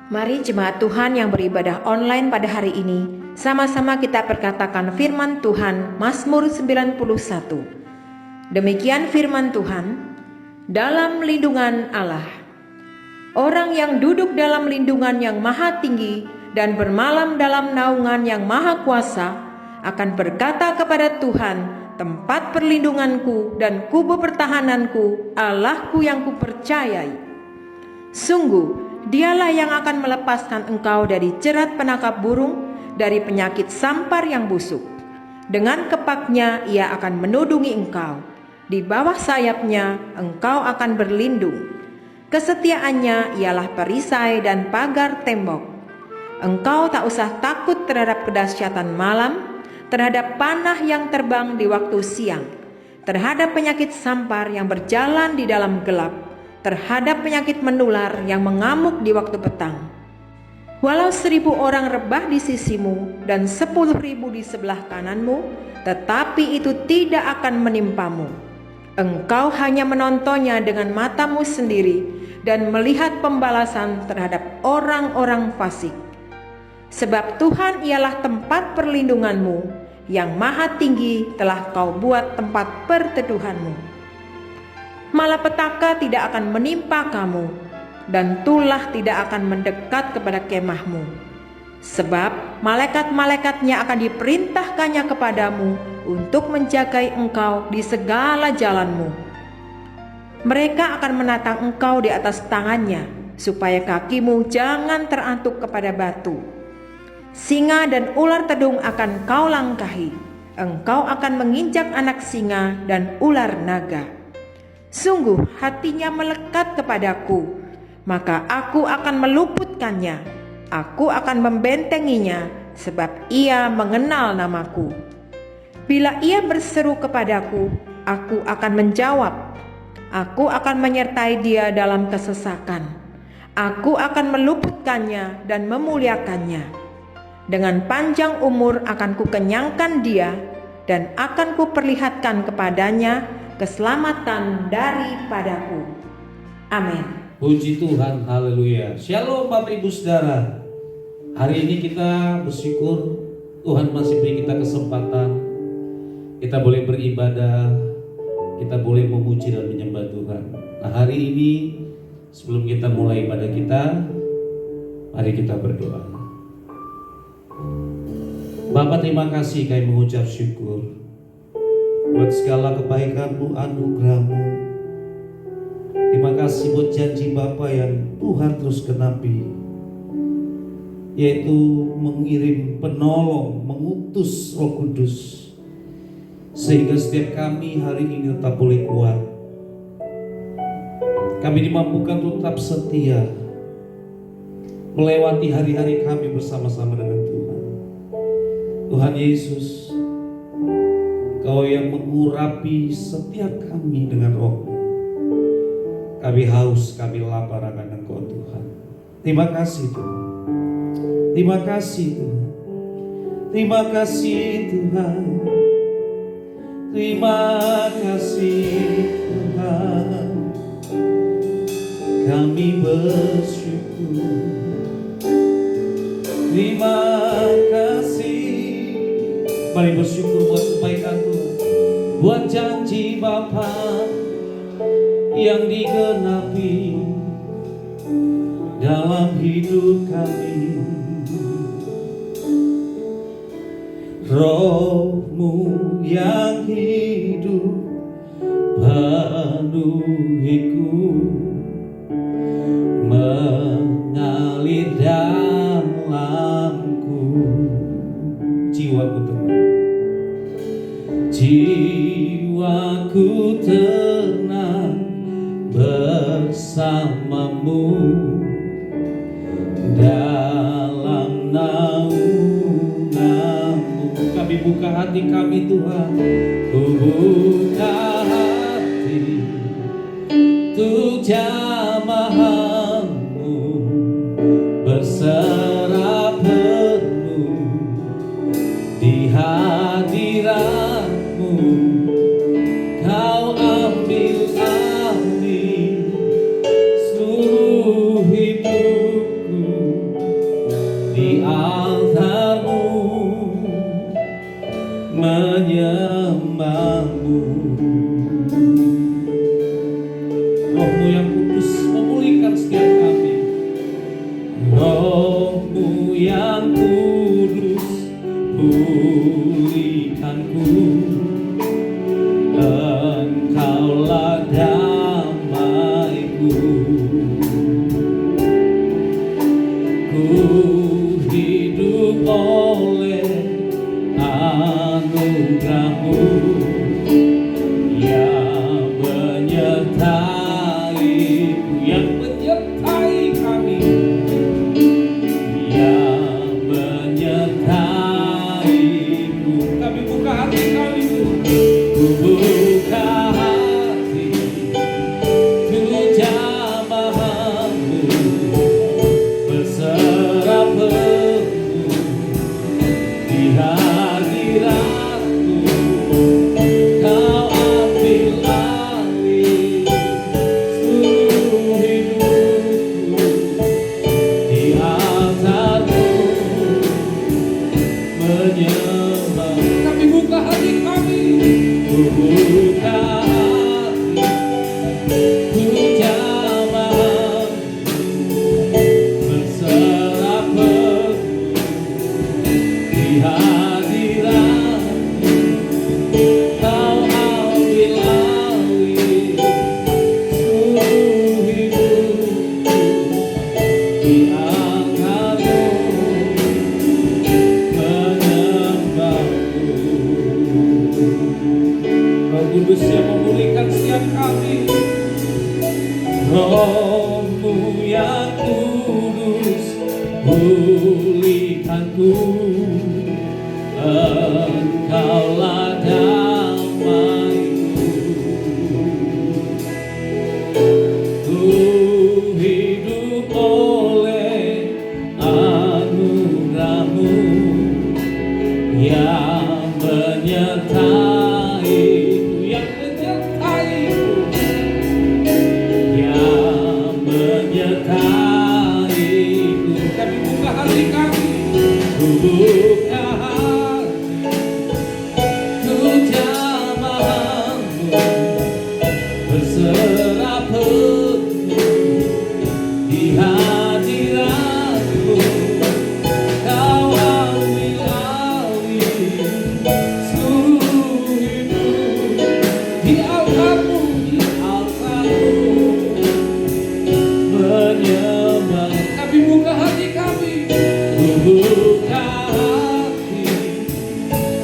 Mari jemaat Tuhan yang beribadah online pada hari ini, sama-sama kita perkatakan firman Tuhan Mazmur 91. Demikian firman Tuhan, dalam lindungan Allah. Orang yang duduk dalam lindungan yang maha tinggi dan bermalam dalam naungan yang maha kuasa akan berkata kepada Tuhan, tempat perlindunganku dan kubu pertahananku, Allahku yang kupercayai. Sungguh, Dialah yang akan melepaskan engkau dari jerat penangkap burung, dari penyakit sampar yang busuk. Dengan kepaknya ia akan menudungi engkau. Di bawah sayapnya engkau akan berlindung. Kesetiaannya ialah perisai dan pagar tembok. Engkau tak usah takut terhadap kedahsyatan malam, terhadap panah yang terbang di waktu siang, terhadap penyakit sampar yang berjalan di dalam gelap, terhadap penyakit menular yang mengamuk di waktu petang. Walau 1.000 orang rebah di sisimu dan 10.000 di sebelah kananmu, tetapi itu tidak akan menimpamu. Engkau hanya menontonnya dengan matamu sendiri dan melihat pembalasan terhadap orang-orang fasik. Sebab Tuhan ialah tempat perlindunganmu, yang maha tinggi telah kau buat tempat perteduhanmu. Malapetaka tidak akan menimpa kamu, dan tulah tidak akan mendekat kepada kemahmu. Sebab malaikat-malaikatnya akan diperintahkannya kepadamu untuk menjagai engkau di segala jalanmu. Mereka akan menatang engkau di atas tangannya, supaya kakimu jangan terantuk kepada batu. Singa dan ular tedung akan kau langkahi. Engkau akan menginjak anak singa dan ular naga. Sungguh hatinya melekat kepadaku, maka aku akan meluputkannya. Aku akan membentenginya, sebab ia mengenal namaku. Bila ia berseru kepadaku, aku akan menjawab. Aku akan menyertai dia dalam kesesakan. Aku akan meluputkannya dan memuliakannya. Dengan panjang umur akan kukenyangkan dia, dan akan kuperlihatkan kepadanya keselamatan daripadaku. Amin. Puji Tuhan, haleluya. Shalom Bapak Ibu Saudara. Hari ini kita bersyukur Tuhan masih beri kita kesempatan. Kita boleh beribadah, kita boleh memuji dan menyembah Tuhan. Nah, hari ini sebelum kita mulai ibadah kita, mari kita berdoa. Bapa, terima kasih kami mengucap syukur buat segala kebaikan-Mu, anugerah-Mu. Terima kasih buat janji Bapa yang Tuhan terus genapi, yaitu mengirim penolong, mengutus Roh Kudus, sehingga setiap kami hari ini tetap boleh kuat. Kami dimampukan untuk tetap setia melewati hari-hari kami bersama-sama dengan Tuhan. Tuhan Yesus, Kau yang mengurapi setiap kami dengan Roh. Kami haus, kami lapar akan Engkau Tuhan. Terima kasih Tuhan. Terima kasih Tuhan. Terima kasih Tuhan. Terima kasih Tuhan. Kami bersyukur. Terima kasih. Mari bersyukur buat kebaikan Tuhan, buat janji Bapa yang digenapi dalam hidup kami. Roh-Mu yang hidup penuhiku, mengalir dalamku. Jiwaku tenang, jiwaku tenang bersamamu dalam naungan-Mu. Kami buka hati kami Tuhan, ku buka hati untuk jamaah-Mu, berserah penuh di hadirat-Mu. Kau ambil alih seluruh hidupku. buka hati, ku jamah berserah penuh di hadirat. Kau ambil alih seluruh hidupku, diangkatmu menyembahmu. Roh Kudus yang memulihkan setiap kami, Roh-Mu yang kudus pulihkanku. Engkaulah damaiku, ku hidup oleh anugerah-Mu yang menyertaiku, yang menyertaiku. Kami buka hati kami, ku buka hati, ku jamah-Mu berserah penuh di hadirat-Mu. Kau ambil alih seluruh hidup, di altar-Mu, di altar-Mu menyembah. Kami buka hati kami, ku buka hati,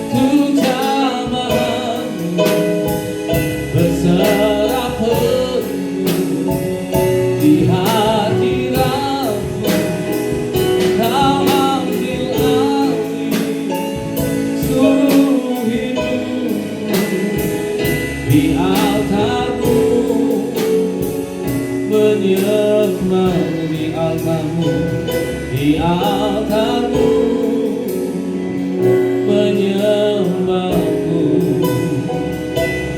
ku jamah-Mu berserah penuh di hadirat-Mu. Kau ambil alih seluruh hidupku, di altar-Mu menyembah, di altar-Mu, di altar-Mu menyembah-Mu,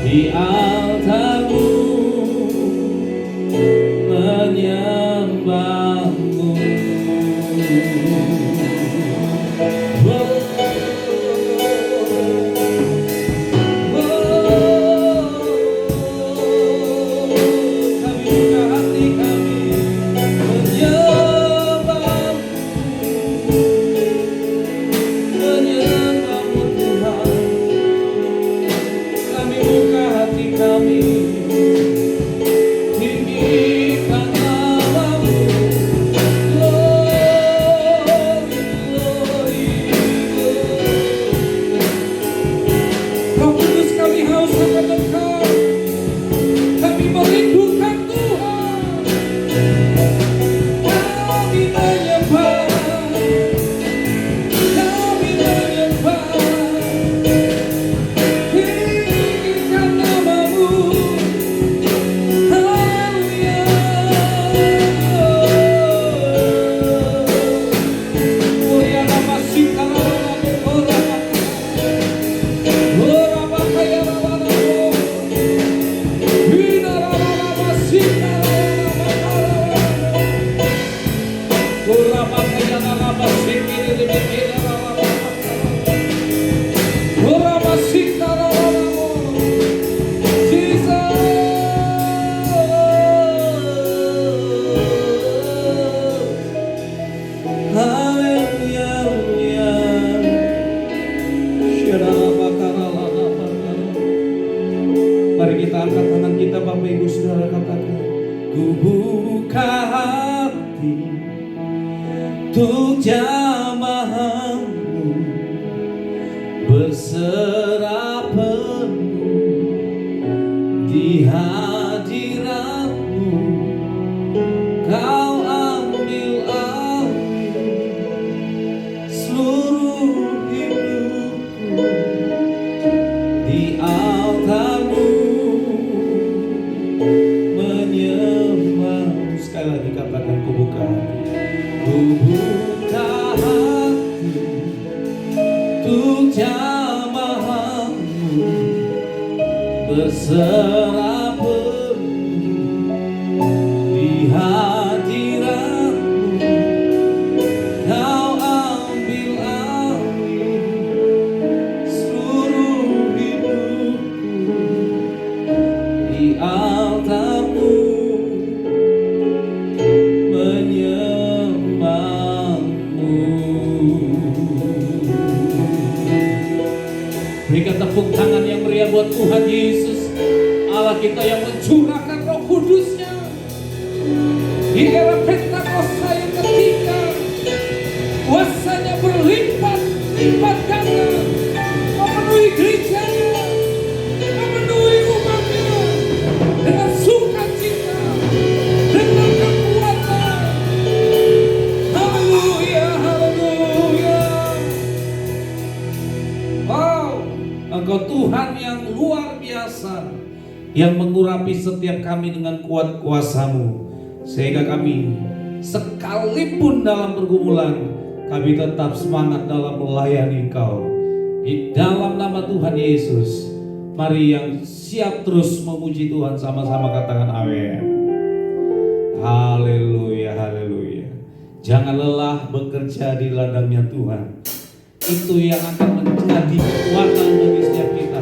di altar-Mu menyembah-Mu. Kami buka hati kami, menyembah-Mu, menyembah-Mu Tuhan. Kami buka hati kami, tinggikan nama-Mu. Glory, glory, glory. Roh Kudus, kami haus akan Engkau, kami merindukan Tuhan. Kami menyembah, kami menyembah, tinggikan nama-Mu. Haleluya. Mulia nama Sita Lalamu, Ora Bakaya Lalamu, Hina Lalamu, Sita Lalamu, Ora Bakaya Lalamu, Sikiri Libikira Lalamu, Ora Basita Lalamu, Jesus. Haleluya, haleluya. Mari kita angkat tangan kita, Bapak Ibu Saudara, katakan, ku buka hati untuk jamah-Mu berserah penuh di hadirat-Mu. Kau ambil alih seluruh hidupku, di altar-Mu menyembah-Mu. Sekali lagi katakan, ku buka hati, ku buka hati untuk jamah-Mu berserah penuh di hadirat-Mu. Kau ambil alih seluruh hidupku, Yesus, Allah kita yang mencurahkan Roh Kudus-Nya di era Pentakosta yang ketiga, kuasanya berlipat-lipat ganda memenuhi gerejanya, memenuhi umatnya dengan sukacita, dengan kekuatan. Haleluya, haleluya. Wow, Engkau Tuhan yang luar biasa, yang mengurapi setiap kami dengan kuat kuasa-Mu, sehingga kami sekalipun dalam pergumulan, kami tetap semangat dalam melayani Engkau. Di dalam nama Tuhan Yesus, mari yang siap terus memuji Tuhan sama-sama katakan amin. Haleluya, haleluya. Jangan lelah bekerja di ladangnya Tuhan. Itu yang akan menjadi kekuatan bagi setiap kita.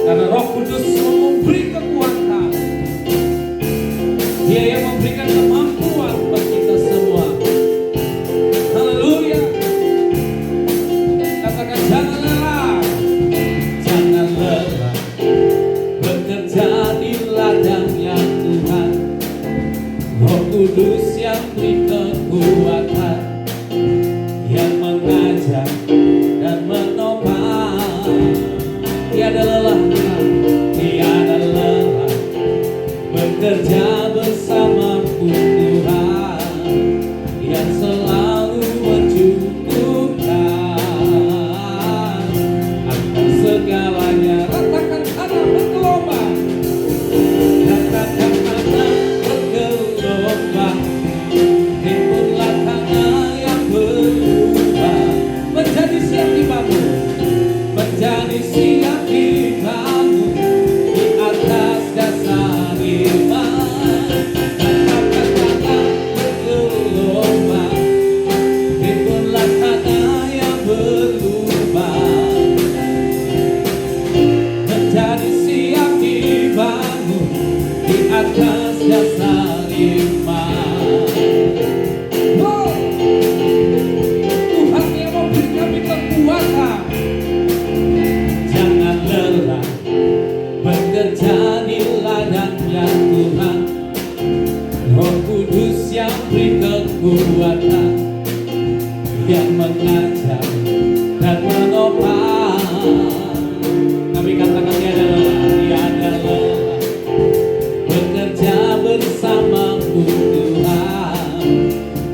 Karena Roh Kudus memberi kekuatan. Dia yang memberikan kemampuan bagi kita semua. Haleluya. Katakan jangan lelah. Jangan lelah bekerja di ladangnya Tuhan. Roh Kudus yang beri kekuatan, yang mengajar dan menopang. Tiada lelah, tiada lelah bekerja bersamaku Tuhan, yang selalu mencukupkan akan segalanya. Ratakan tanah bergelombang, ratakan tanah bergelombang, timbullah tanah yang berubah menjadi siap dibangun, menjadi siap dibangun di atas dasar iman. Ratakan tanah bergelombang, timbullah tanah yang berubah menjadi siap dibangun di atas dasar iman. Oh, Tuhan yang memberi kami kekuatan. Jangan lelah bekerja di ladangnya Tuhan. Roh Kudus yang beri kekuatan, yang mengajar dan menopang. Kami katakan tiada lelah, tiada lelah bekerja bersamaku Tuhan,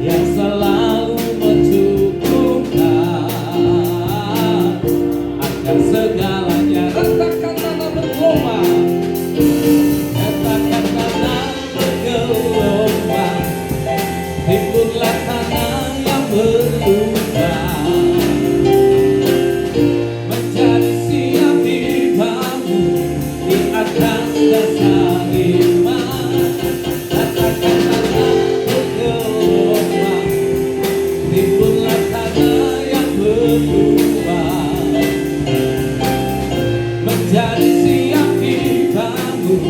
yang selalu mencukupkan akan segalanya. Ratakan tanah bergelombang, ratakan tanah bergelombang, timbullah tanah yang berubah menjadi siap dibangun di atas dasar iman. Ratakan tanah bergelombang, timbullah tanah yang berubah menjadi siap dibangun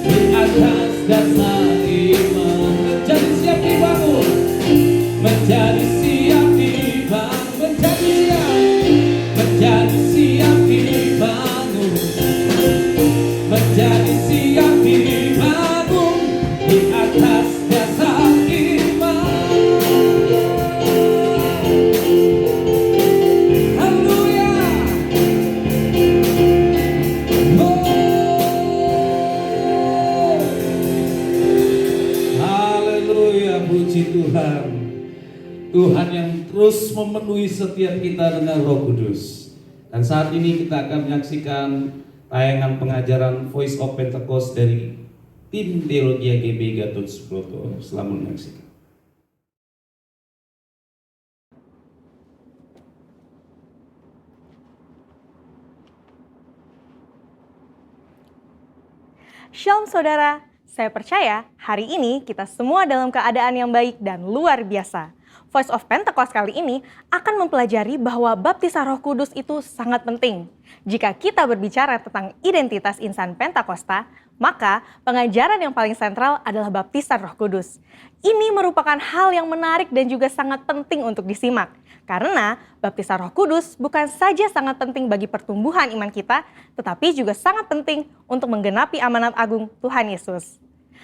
di atas dasar iman. Menjadi siap dibangun, menjadi siap dibangun, menjadi siap dibangun, menjadi siap dibangun di atas dasar iman. Haleluya. Oh. Haleluya, puji Tuhan. Tuhan yang terus memenuhi setiap kita dengan Roh Kudus. Dan saat ini kita akan menyaksikan tayangan pengajaran Voice of Pentecost dari tim Teologi AGB Gatot Subroto. Selamat menyaksikan. Shalom saudara, saya percaya hari ini kita semua dalam keadaan yang baik dan luar biasa. Voice of Pentecost kali ini akan mempelajari bahwa baptisan Roh Kudus itu sangat penting. Jika kita berbicara tentang identitas insan Pentakosta, maka pengajaran yang paling sentral adalah baptisan Roh Kudus. Ini merupakan hal yang menarik dan juga sangat penting untuk disimak. Karena baptisan Roh Kudus bukan saja sangat penting bagi pertumbuhan iman kita, tetapi juga sangat penting untuk menggenapi amanat agung Tuhan Yesus.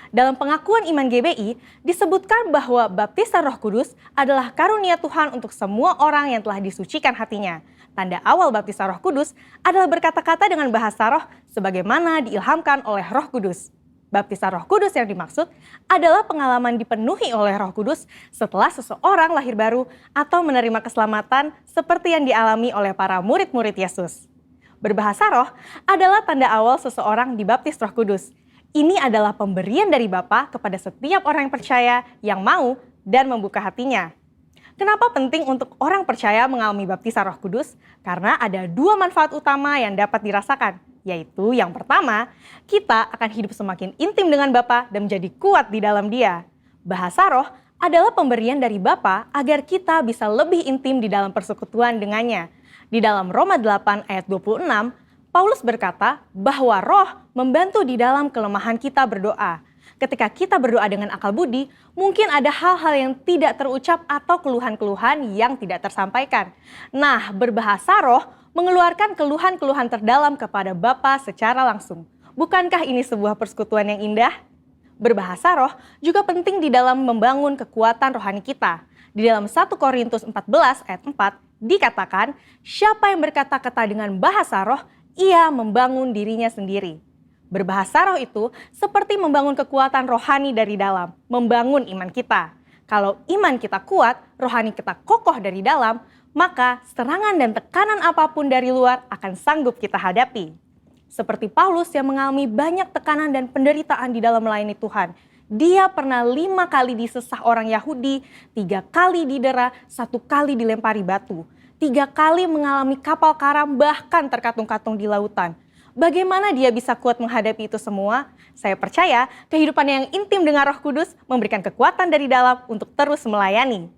Dalam pengakuan iman GBI, disebutkan bahwa baptisan Roh Kudus adalah karunia Tuhan untuk semua orang yang telah disucikan hatinya. Tanda awal baptisan Roh Kudus adalah berkata-kata dengan bahasa roh sebagaimana diilhamkan oleh Roh Kudus. Baptisan Roh Kudus yang dimaksud adalah pengalaman dipenuhi oleh Roh Kudus setelah seseorang lahir baru atau menerima keselamatan seperti yang dialami oleh para murid-murid Yesus. Berbahasa roh adalah tanda awal seseorang dibaptis Roh Kudus. Ini adalah pemberian dari Bapa kepada setiap orang yang percaya, yang mau, dan membuka hatinya. Kenapa penting untuk orang percaya mengalami baptisan Roh Kudus? Karena ada dua manfaat utama yang dapat dirasakan, yaitu yang pertama, kita akan hidup semakin intim dengan Bapa dan menjadi kuat di dalam Dia. Bahasa roh adalah pemberian dari Bapa agar kita bisa lebih intim di dalam persekutuan dengannya. Di dalam Roma 8 ayat 26, Paulus berkata bahwa roh membantu di dalam kelemahan kita berdoa. Ketika kita berdoa dengan akal budi, mungkin ada hal-hal yang tidak terucap atau keluhan-keluhan yang tidak tersampaikan. Nah, berbahasa roh mengeluarkan keluhan-keluhan terdalam kepada Bapa secara langsung. Bukankah ini sebuah persekutuan yang indah? Berbahasa roh juga penting di dalam membangun kekuatan rohani kita. Di dalam 1 Korintus 14 ayat 4 dikatakan, siapa yang berkata-kata dengan bahasa roh, ia membangun dirinya sendiri. Berbahasa roh itu seperti membangun kekuatan rohani dari dalam, membangun iman kita. Kalau iman kita kuat, rohani kita kokoh dari dalam, maka serangan dan tekanan apapun dari luar akan sanggup kita hadapi. Seperti Paulus yang mengalami banyak tekanan dan penderitaan di dalam melayani Tuhan. Dia pernah 5 kali disesah orang Yahudi, 3 kali didera, 1 kali dilempari batu. 3 kali mengalami kapal karam bahkan terkatung-katung di lautan. Bagaimana dia bisa kuat menghadapi itu semua? Saya percaya kehidupan yang intim dengan Roh Kudus memberikan kekuatan dari dalam untuk terus melayani.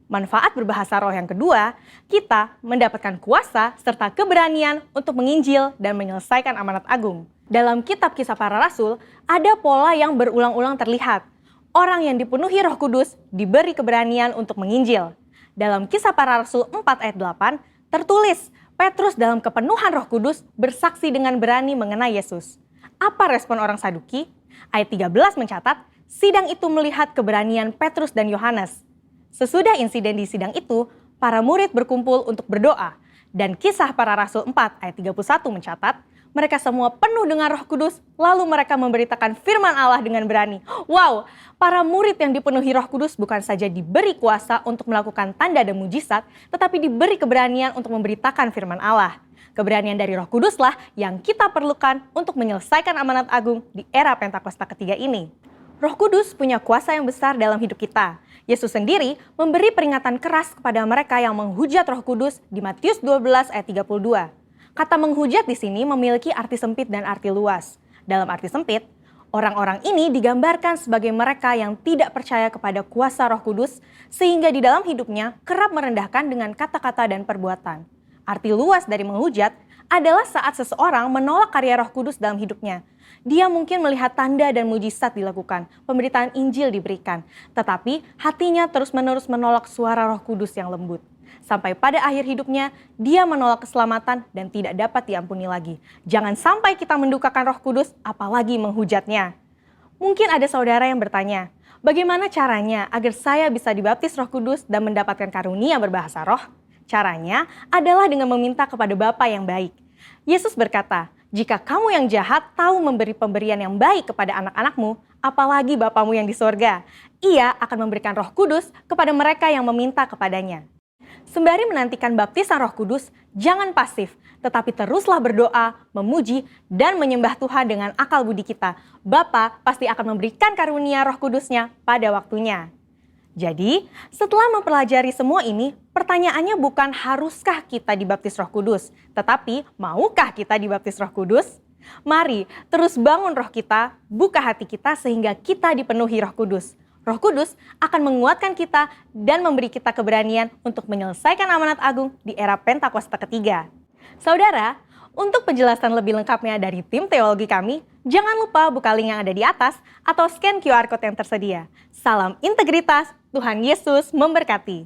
Manfaat berbahasa roh yang kedua, kita mendapatkan kuasa serta keberanian untuk menginjil dan menyelesaikan amanat agung. Dalam kitab Kisah Para Rasul, ada pola yang berulang-ulang terlihat. Orang yang dipenuhi Roh Kudus diberi keberanian untuk menginjil. Dalam Kisah Para Rasul 4 ayat 8 tertulis, Petrus dalam kepenuhan Roh Kudus bersaksi dengan berani mengenai Yesus. Apa respon orang Saduki? Ayat 13 mencatat, sidang itu melihat keberanian Petrus dan Yohanes. Sesudah insiden di sidang itu, para murid berkumpul untuk berdoa. Dan Kisah Para Rasul 4 ayat 31 mencatat, mereka semua penuh dengan Roh Kudus, lalu mereka memberitakan firman Allah dengan berani. Wow, para murid yang dipenuhi Roh Kudus bukan saja diberi kuasa untuk melakukan tanda dan mujizat, tetapi diberi keberanian untuk memberitakan firman Allah. Keberanian dari Roh Kuduslah yang kita perlukan untuk menyelesaikan amanat agung di era Pentakosta ketiga ini. Roh Kudus punya kuasa yang besar dalam hidup kita. Yesus sendiri memberi peringatan keras kepada mereka yang menghujat Roh Kudus di Matius 12 ayat 32. Kata menghujat di sini memiliki arti sempit dan arti luas. Dalam arti sempit, orang-orang ini digambarkan sebagai mereka yang tidak percaya kepada kuasa Roh Kudus, sehingga di dalam hidupnya kerap merendahkan dengan kata-kata dan perbuatan. Arti luas dari menghujat adalah saat seseorang menolak karya Roh Kudus dalam hidupnya. Dia mungkin melihat tanda dan mujizat dilakukan, pemberitaan Injil diberikan, tetapi hatinya terus-menerus menolak suara Roh Kudus yang lembut. Sampai pada akhir hidupnya, dia menolak keselamatan dan tidak dapat diampuni lagi. Jangan sampai kita mendukakan Roh Kudus, apalagi menghujatnya. Mungkin ada saudara yang bertanya, bagaimana caranya agar saya bisa dibaptis Roh Kudus dan mendapatkan karunia berbahasa roh? Caranya adalah dengan meminta kepada Bapa yang baik. Yesus berkata, jika kamu yang jahat tahu memberi pemberian yang baik kepada anak-anakmu, apalagi Bapamu yang di sorga, Ia akan memberikan Roh Kudus kepada mereka yang meminta kepadanya. Sembari menantikan baptisan Roh Kudus, jangan pasif, tetapi teruslah berdoa, memuji, dan menyembah Tuhan dengan akal budi kita. Bapa pasti akan memberikan karunia Roh Kudus-Nya pada waktunya. Jadi, setelah mempelajari semua ini, pertanyaannya bukan haruskah kita dibaptis Roh Kudus, tetapi maukah kita dibaptis Roh Kudus? Mari terus bangun roh kita, buka hati kita sehingga kita dipenuhi Roh Kudus. Roh Kudus akan menguatkan kita dan memberi kita keberanian untuk menyelesaikan amanat agung di era Pentakosta ketiga. Saudara, untuk penjelasan lebih lengkapnya dari tim teologi kami, jangan lupa buka link yang ada di atas atau scan QR Code yang tersedia. Salam integritas, Tuhan Yesus memberkati.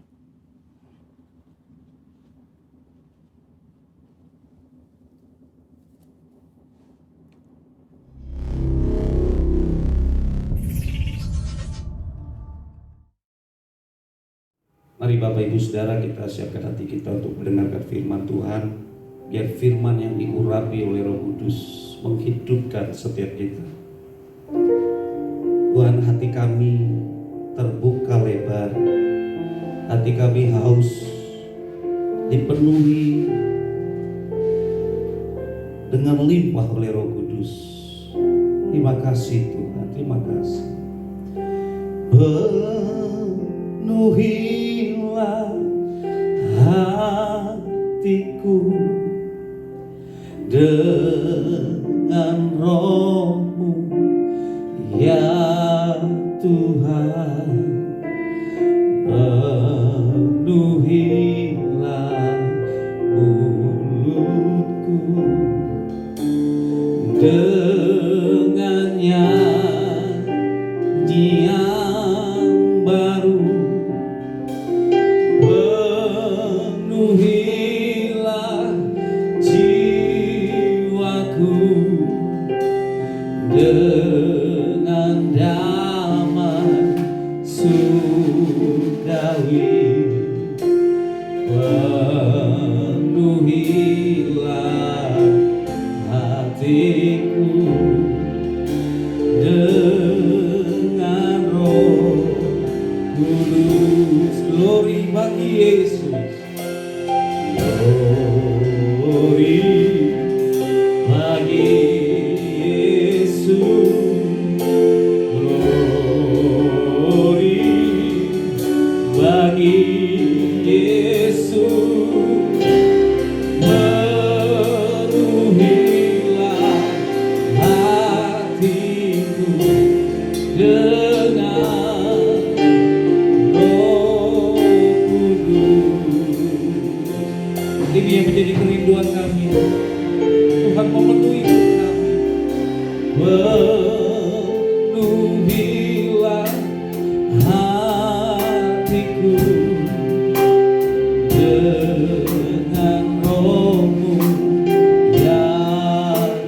Mari Bapak Ibu Saudara, kita siapkan hati kita untuk mendengarkan firman Tuhan. Biar firman yang diurapi oleh Roh Kudus menghidupkan setiap kita. Tuhan, hati kami terbuka lebar. Hati kami haus dipenuhi dengan limpah oleh Roh Kudus. Terima kasih Tuhan, terima kasih. Penuhilah hatiku dengan Roh-Mu, ya Tuhan. Penuhilah mulutku dengan nyanyian baru. Penuhilah jiwaku dengan damai surgawi. Penuhilah hatiku dengan Roh Kudus. Glory bagi Yesus, glory bagi Yesus, glory bagi Yesus. Penuhilah hatiku dengan Roh Kudus. Ini yang menjadi kerinduan kami. Tuhan memenuhi hidup kami. Penuhilah hatiku dengan Roh-Mu, ya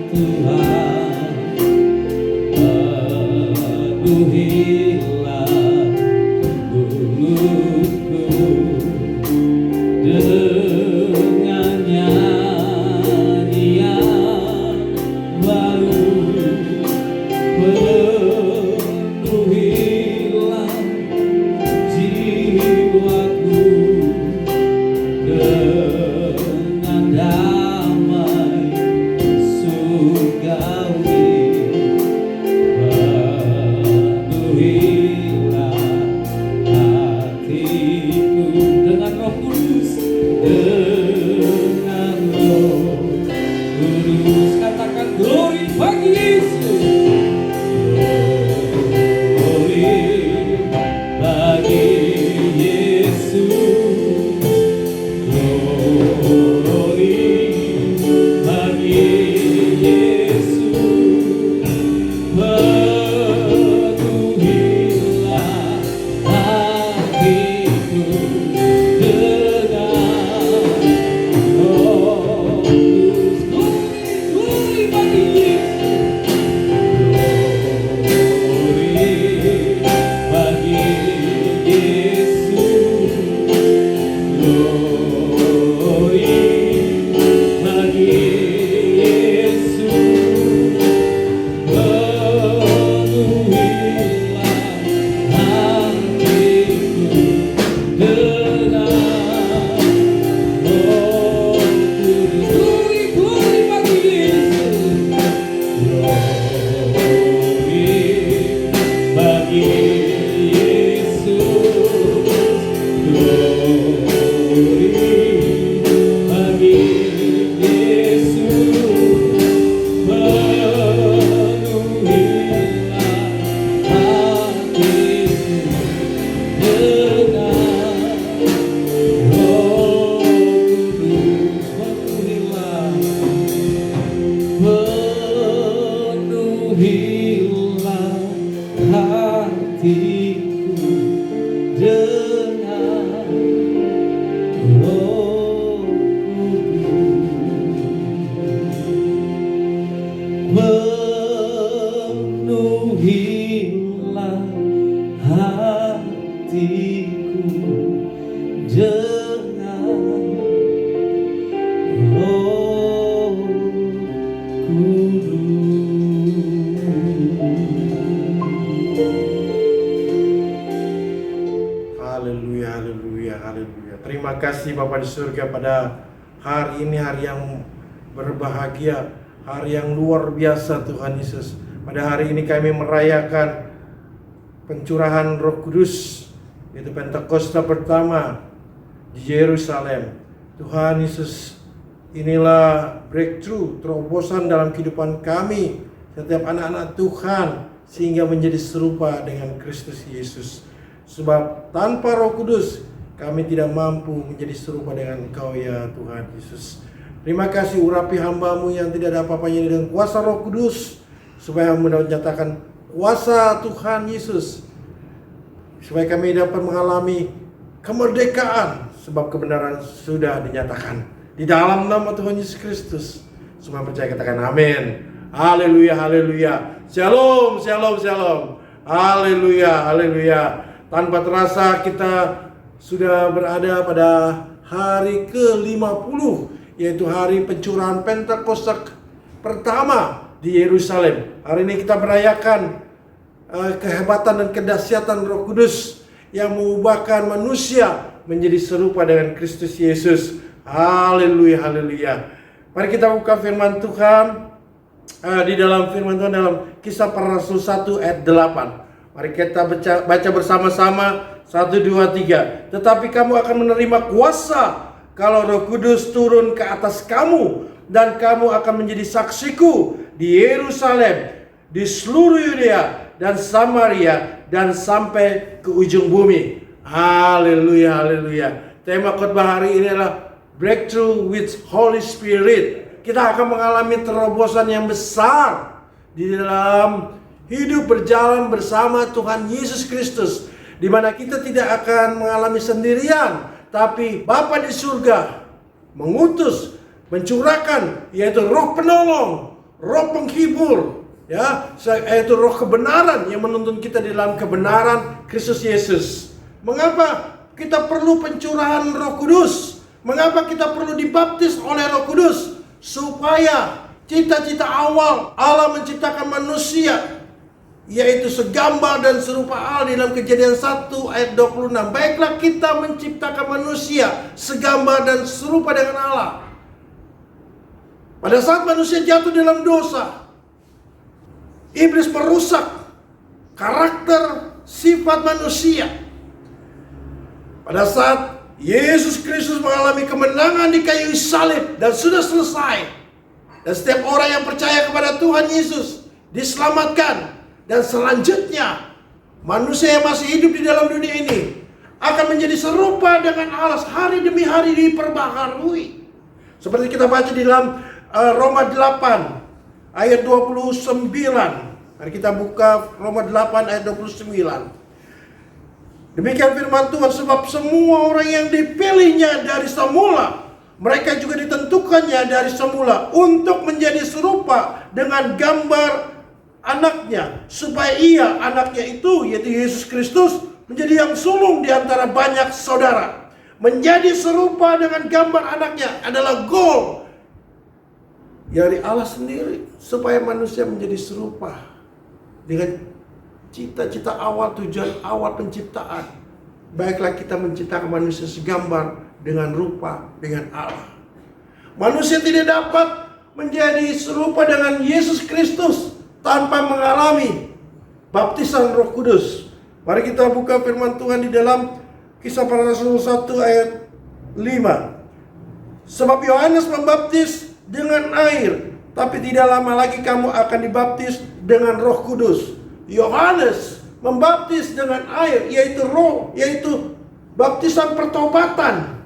Tuhan. Penuhilah mulutku dengan nyanyian baru. Penuhilah hatiku dengan Roh Kudus. Haleluya, haleluya, haleluya. Terima kasih Bapa di surga pada hari ini, hari yang berbahagia, hari yang luar biasa Tuhan Yesus. Pada hari ini kami merayakan pencurahan Roh Kudus, yaitu Pentakosta pertama di Yerusalem. Tuhan Yesus, inilah breakthrough, terobosan dalam kehidupan kami, setiap anak-anak Tuhan, sehingga menjadi serupa dengan Kristus Yesus. Sebab tanpa Roh Kudus kami tidak mampu menjadi serupa dengan Engkau ya Tuhan Yesus. Terima kasih, urapi hamba-Mu yang tidak ada apa-apanya dengan kuasa Roh Kudus, supaya hamba dapat menyatakan kuasa Tuhan Yesus, supaya kami dapat mengalami kemerdekaan, sebab kebenaran sudah dinyatakan di dalam nama Tuhan Yesus Kristus. Semua percaya katakan amin. Haleluya, haleluya. Shalom, shalom, shalom. Haleluya, haleluya. Tanpa terasa kita sudah berada pada hari ke-50, yaitu hari pencurahan Pentakosta pertama di Yerusalem. Hari ini kita merayakan kehebatan dan kedahsyatan Roh Kudus yang mengubahkan manusia menjadi serupa dengan Kristus Yesus. Haleluya, haleluya. Mari kita buka firman Tuhan di dalam firman Tuhan dalam Kisah Para Rasul 1 ayat 8. Mari kita baca bersama-sama. 1, 2, 3. Tetapi kamu akan menerima kuasa kalau Roh Kudus turun ke atas kamu, dan kamu akan menjadi saksiku di Yerusalem, di seluruh Yudea dan Samaria, dan sampai ke ujung bumi. Haleluya, haleluya. Tema khotbah hari ini adalah Breakthrough with Holy Spirit. Kita akan mengalami terobosan yang besar di dalam hidup berjalan bersama Tuhan Yesus Kristus, di mana kita tidak akan mengalami sendirian, tapi Bapa di surga mengutus, mencurahkan, yaitu Roh penolong, Roh penghibur, ya, yaitu Roh kebenaran yang menuntun kita di dalam kebenaran Kristus Yesus. Mengapa kita perlu pencurahan Roh Kudus? Mengapa kita perlu dibaptis oleh Roh Kudus? Supaya cita-cita awal Allah menciptakan manusia, yaitu segambar dan serupa Allah, di dalam Kejadian 1 ayat 26. Baiklah kita menciptakan manusia segambar dan serupa dengan Allah. Pada saat manusia jatuh dalam dosa, iblis merusak karakter sifat manusia. Pada saat Yesus Kristus mengalami kemenangan di kayu salib dan sudah selesai, dan setiap orang yang percaya kepada Tuhan Yesus diselamatkan. Dan selanjutnya manusia yang masih hidup di dalam dunia ini akan menjadi serupa dengan Allah, hari demi hari diperbaharui. Seperti kita baca di dalam Roma 8 ayat 29. Mari kita buka Roma 8 ayat 29. Demikian firman Tuhan, sebab semua orang yang dipilihnya dari semula, mereka juga ditentukannya dari semula untuk menjadi serupa dengan gambar anaknya, supaya ia, anaknya itu, yaitu Yesus Kristus, menjadi yang sulung di antara banyak saudara. Menjadi serupa dengan gambar anaknya adalah goal dari Allah sendiri, supaya manusia menjadi serupa dengan cita-cita awal, tujuan awal penciptaan. Baiklah kita menciptakan manusia segambar dengan rupa dengan Allah. Manusia tidak dapat menjadi serupa dengan Yesus Kristus tanpa mengalami baptisan Roh Kudus. Mari kita buka firman Tuhan di dalam Kisah Para Rasul 1 ayat 5. Sebab Yohanes membaptis dengan air, tapi tidak lama lagi kamu akan dibaptis dengan Roh Kudus. Yohanes membaptis dengan air, yaitu roh, yaitu baptisan pertobatan,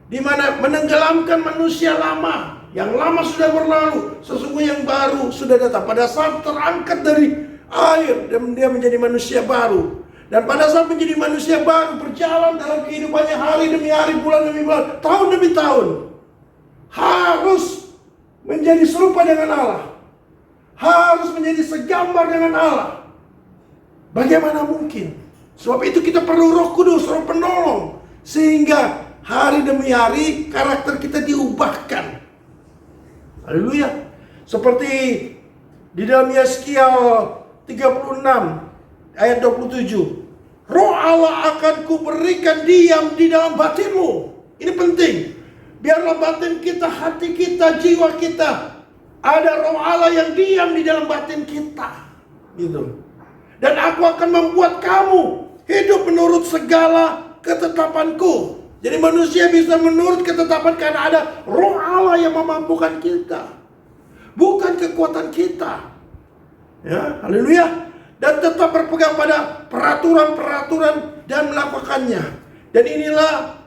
di mana menenggelamkan manusia lama. Yang lama sudah berlalu, sesungguhnya yang baru sudah datang. Pada saat terangkat dari air, dan dia menjadi manusia baru. Dan pada saat menjadi manusia baru, berjalan dalam kehidupannya hari demi hari, bulan demi bulan, tahun demi tahun, harus menjadi serupa dengan Allah. menjadi segambar dengan Allah. Bagaimana mungkin? Sebab itu kita perlu Roh Kudus, Roh penolong, sehingga hari demi hari karakter kita diubahkan. Haleluya. Seperti di dalam Yeskiel 36 ayat 27. Roh Allah akan kuberikan diam di dalam batinmu. Ini penting. Biarlah batin kita, hati kita, jiwa kita, ada Roh Allah yang diam di dalam batin kita. Gitu. Dan aku akan membuat kamu hidup menurut segala ketetapanku. Jadi manusia bisa menurut ketetapan karena ada Roh Allah yang memampukan kita, bukan kekuatan kita. Ya, haleluya. Dan tetap berpegang pada peraturan-peraturan dan melakukannya. Dan inilah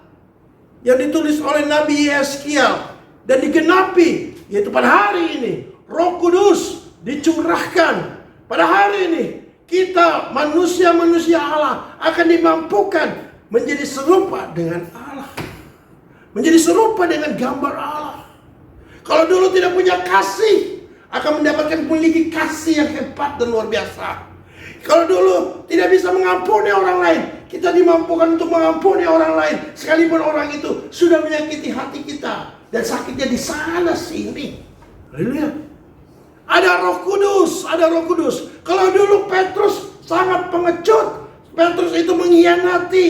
yang ditulis oleh Nabi Yeskiel dan digenapi, yaitu pada hari ini Roh Kudus dicurahkan. Pada hari ini kita manusia-manusia Allah akan dimampukan menjadi serupa dengan Allah, menjadi serupa dengan gambar Allah. Kalau dulu tidak punya kasih, akan mendapatkan memiliki kasih yang hebat dan luar biasa. Kalau dulu tidak bisa mengampuni orang lain, kita dimampukan untuk mengampuni orang lain, sekalipun orang itu sudah menyakiti hati kita dan sakitnya di sana sini. Haleluya. Ada Roh Kudus, ada Roh Kudus. Kalau dulu Petrus sangat pengecut, Petrus itu mengkhianati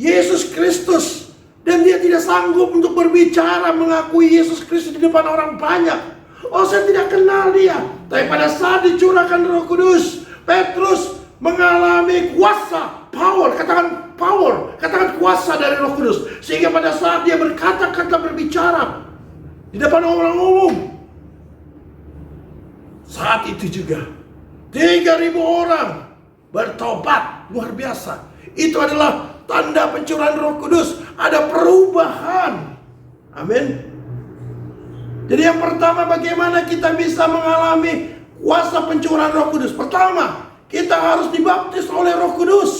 Yesus Kristus dan dia tidak sanggup untuk berbicara mengakui Yesus Kristus di depan orang banyak. Oh, saya tidak kenal dia. Tapi pada saat dicurahkan Roh Kudus, Petrus mengalami kuasa, power, katakan kuasa dari Roh Kudus. Sehingga pada saat dia berkata-kata, berbicara di depan orang umum, saat itu juga 3.000 orang bertobat. Luar biasa. Itu adalah tanda pencurahan Roh Kudus. Ada perubahan. Amin. Jadi yang pertama, bagaimana kita bisa mengalami kuasa pencurahan Roh Kudus? Pertama, kita harus dibaptis oleh Roh Kudus,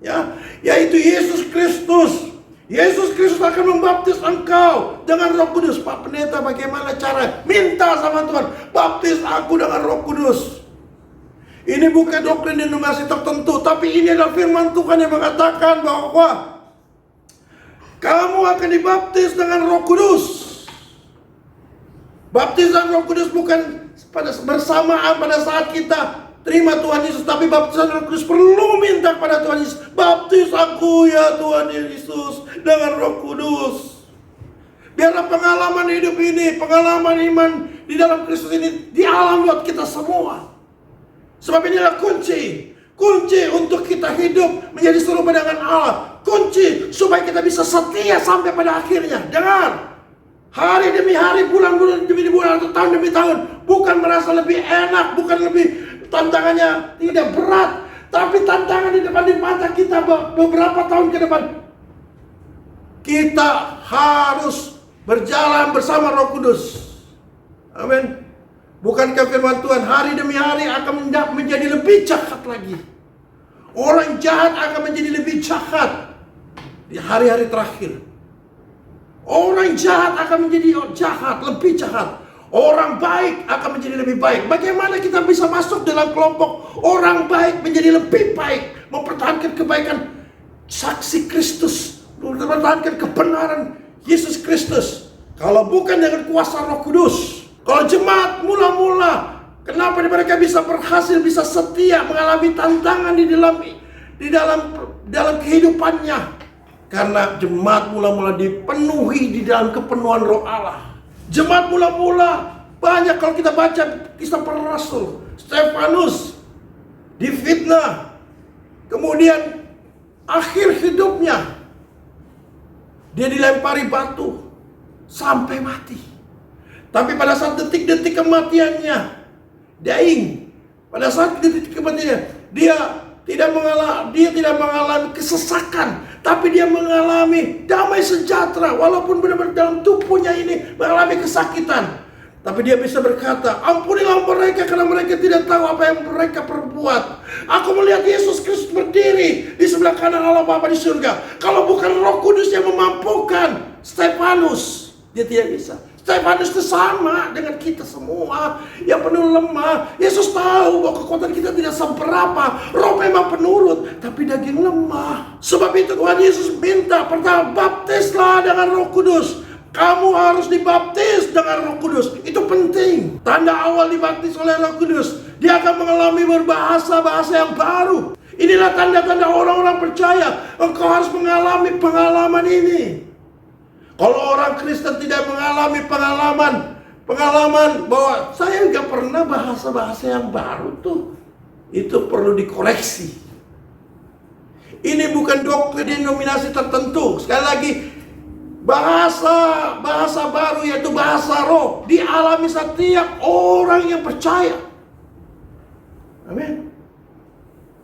ya, yaitu Yesus Kristus. Yesus Kristus akan membaptis engkau dengan Roh Kudus. Pak Pendeta, bagaimana cara? Minta sama Tuhan, baptis aku dengan Roh Kudus. Ini bukan doktrin denominasi tertentu, tapi ini adalah firman Tuhan yang mengatakan bahwa kamu akan dibaptis dengan Roh Kudus. Baptisan Roh Kudus bukan bersamaan pada saat kita terima Tuhan Yesus, tapi baptisan Roh Kudus perlu minta pada Tuhan Yesus, baptis aku ya Tuhan Yesus dengan Roh Kudus. Biarlah pengalaman hidup ini, pengalaman iman di dalam Kristus ini dialami buat kita semua. Sebab inilah kunci untuk kita hidup menjadi serupa dengan Allah. Kunci supaya kita bisa setia sampai pada akhirnya. Dengar. Hari demi hari, bulan demi bulan, atau tahun demi tahun, bukan merasa lebih enak, bukan lebih tantangannya tidak berat, tapi tantangan di depan di mata kita beberapa tahun ke depan. Kita harus berjalan bersama Roh Kudus. Amin. Bukankah firman Tuhan hari demi hari akan menjadi lebih jahat lagi? Orang jahat akan menjadi lebih jahat di hari-hari terakhir. Orang jahat akan menjadi jahat, lebih jahat. Orang baik akan menjadi lebih baik. Bagaimana kita bisa masuk dalam kelompok orang baik menjadi lebih baik, mempertahankan kebaikan saksi Kristus, mempertahankan kebenaran Yesus Kristus, kalau bukan dengan kuasa Roh Kudus? Kalau jemaat mula-mula, kenapa mereka bisa berhasil, bisa setia mengalami tantangan di dalam kehidupannya? Karena jemaat mula-mula dipenuhi di dalam kepenuhan Roh Allah. Jemaat mula-mula banyak, kalau kita baca kisah para rasul, Stefanus difitnah, kemudian akhir hidupnya dia dilempari batu sampai mati. Tapi pada saat detik-detik kematiannya, pada saat detik kematiannya, dia tidak mengalami kesesakan, tapi dia mengalami damai sejahtera. Walaupun benar-benar dalam tubuhnya ini mengalami kesakitan, tapi dia bisa berkata, ampunilah mereka karena mereka tidak tahu apa yang mereka perbuat. Aku melihat Yesus Kristus berdiri di sebelah kanan Allah Bapa di surga. Kalau bukan Roh Kudus yang memampukan Stefanus, dia tidak bisa. Stefanus itu sama dengan kita semua yang penuh lemah. Yesus tahu bahwa kekuatan kita tidak seberapa. Roh memang penurut, tapi daging lemah. Sebab itu Tuhan Yesus minta, pertama, baptislah dengan Roh Kudus. Kamu harus dibaptis dengan Roh Kudus. Itu penting. Tanda awal dibaptis oleh Roh Kudus, dia akan mengalami berbahasa-bahasa yang baru. Inilah tanda-tanda orang-orang percaya. Engkau harus mengalami pengalaman ini. Kalau orang Kristen tidak mengalami pengalaman bahwa saya nggak pernah bahasa-bahasa yang baru tuh, itu perlu dikoreksi. Ini bukan doktrin denominasi tertentu. Sekali lagi, bahasa baru yaitu bahasa roh dialami setiap orang yang percaya. Amin.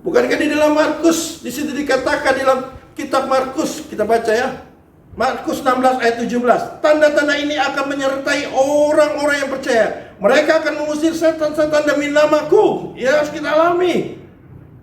Bukankah di dalam Markus di situ dikatakan dalam kitab Markus, kita baca ya. Markus 16 ayat 17. Tanda-tanda ini akan menyertai orang-orang yang percaya. Mereka akan mengusir setan-setan demi namaku. Ya, harus kita alami.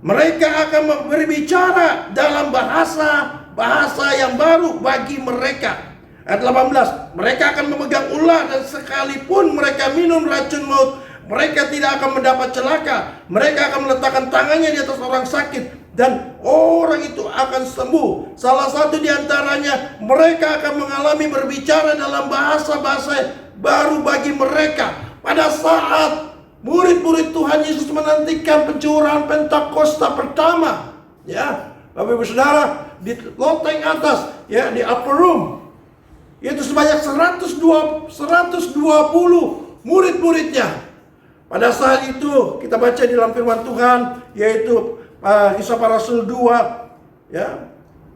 Mereka akan berbicara dalam bahasa yang baru bagi mereka. Ayat 18. Mereka akan memegang ular dan sekalipun mereka minum racun maut, mereka tidak akan mendapat celaka. Mereka akan meletakkan tangannya di atas orang sakit dan orang itu akan sembuh. Salah satu di antaranya, mereka akan mengalami berbicara dalam bahasa-bahasa baru bagi mereka. Pada saat murid-murid Tuhan Yesus menantikan pencurahan Pentakosta pertama, ya, Bapak Ibu Saudara, di loteng atas, ya, di upper room, yaitu sebanyak 120 murid-muridnya. Pada saat itu kita baca di dalam firman Tuhan, yaitu Kisah Para Rasul 2, ya,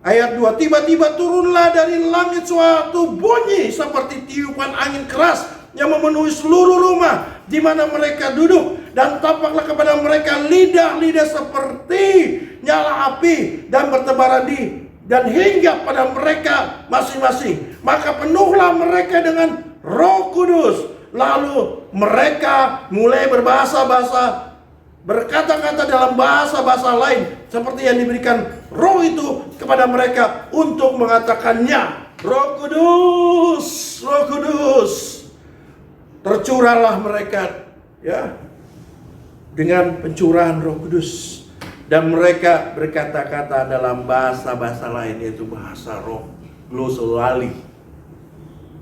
ayat 2. Tiba-tiba turunlah dari langit suatu bunyi seperti tiupan angin keras yang memenuhi seluruh rumah di mana mereka duduk, dan tampaklah kepada mereka lidah-lidah seperti nyala api dan bertebaran dan hinggap pada mereka masing-masing. Maka penuhlah mereka dengan Roh Kudus. Lalu mereka mulai berbahasa-bahasa, berkata-kata dalam bahasa-bahasa lain seperti yang diberikan Roh itu kepada mereka untuk mengatakannya. Roh Kudus, Roh Kudus. Tercurahlah mereka, ya, dengan pencurahan Roh Kudus, dan mereka berkata-kata dalam bahasa-bahasa lain, yaitu bahasa roh, glosolali.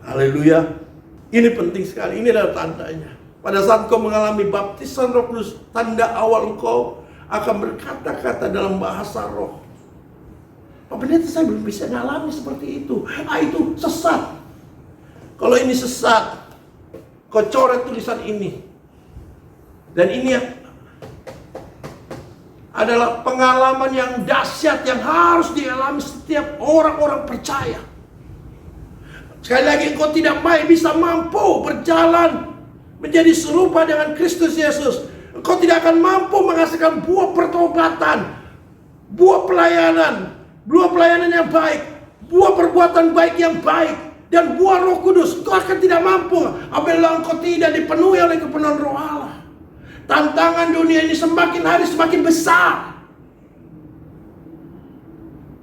Haleluya. Ini penting sekali. Ini adalah tandanya. Pada saat engkau mengalami baptisan Roh Kudus, tanda awal engkau akan berkata-kata dalam bahasa roh. Pak Pendeta, saya belum bisa mengalami seperti itu. Itu sesat. Kalau ini sesat, kau coret tulisan ini. Dan ini adalah pengalaman yang dahsyat yang harus dialami setiap orang-orang percaya. Sekali lagi, engkau tidak bisa mampu berjalan menjadi serupa dengan Kristus Yesus. Engkau tidak akan mampu menghasilkan buah pertobatan, buah pelayanan yang baik, buah perbuatan baik yang baik, dan buah Roh Kudus. Engkau akan tidak mampu apabila engkau tidak dipenuhi oleh kepenuhan Roh Allah. Tantangan dunia ini semakin hari semakin besar.